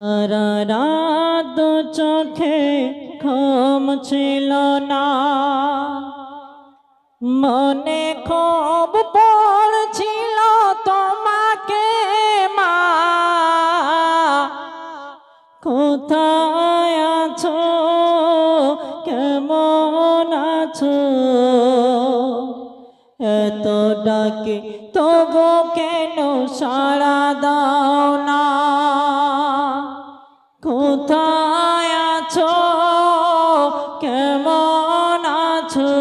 সারা রাত চোখে ঘুম ছিল না, মনে খুব পড়ছিল তোমাকে মা। কোথায় আছো, কেমন আছো? এত ডাকে তবু কেন সাড়া দাও না? কোথায় আছো, কেমন আছো?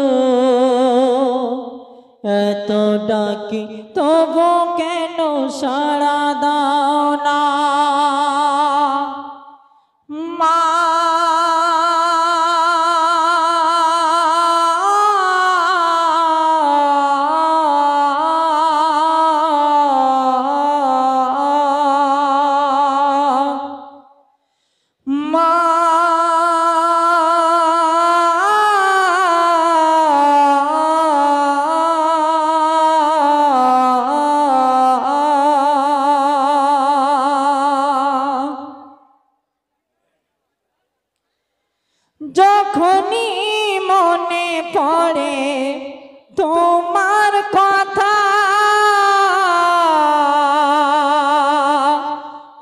এত ডাকি তবু কেন সাড়া দাও না? মা যখনই মনে পড়ে তোমার কথা,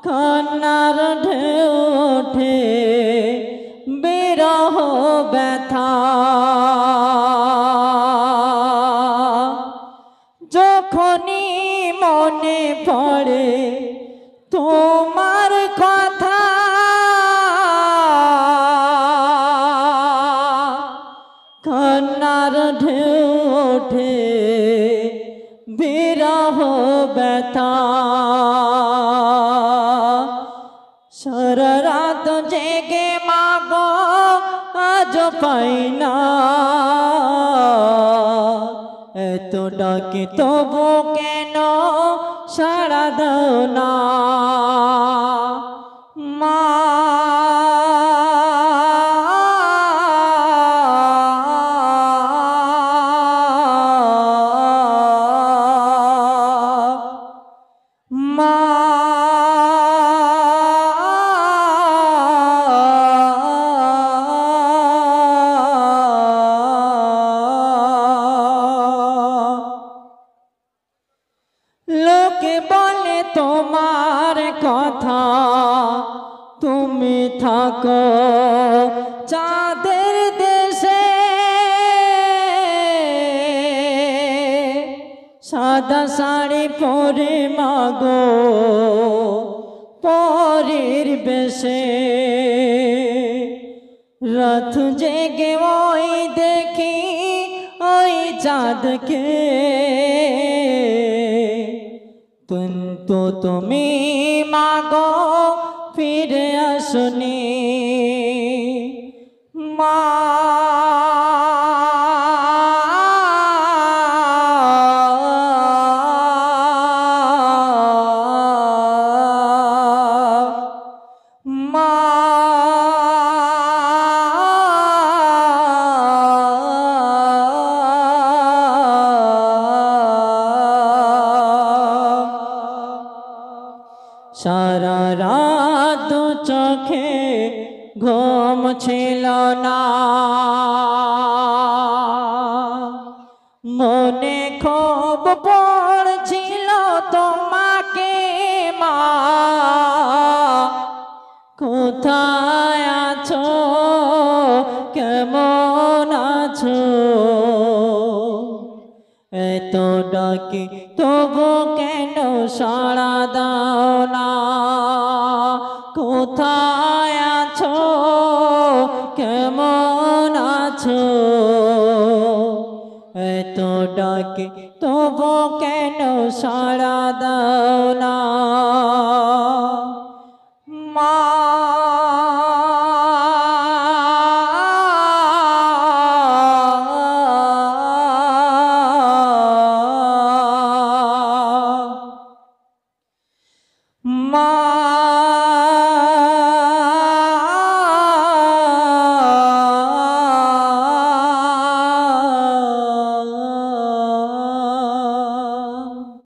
কান্নার ঢেউ ওঠে বিরহ ব্যথা। যখনই মনে পড়ে তোমার কথা, কান্নার ঢেউ ওঠে বিরহ ব্যথা। সারা রাত জেগে মাগো আজ পাই না, এত ডাকে তবু কেন সাড়া দাও না? মা লোকে বলে তোমার কথা, তুমি থাকো চাঁদের দেশে। সাদা শাড়ি পরে মাগো পরের বেশে, রাত জেগে ওই দেখি ওই চাঁদকে। কিন্তু তুমি মাগো ফিরে আসনি মা। সারা রাত চোখে ঘুম ছিল না, মনে খুব পড়ছিল তোমাকে মা। কোথায় আছো, কেমন আছো? এত ডাকি তবু কেন সাড়া দাও না? কোথায় আছো, কেমন আছো? এত ডাকি তবু কেন সাড়া দাও না? মা মা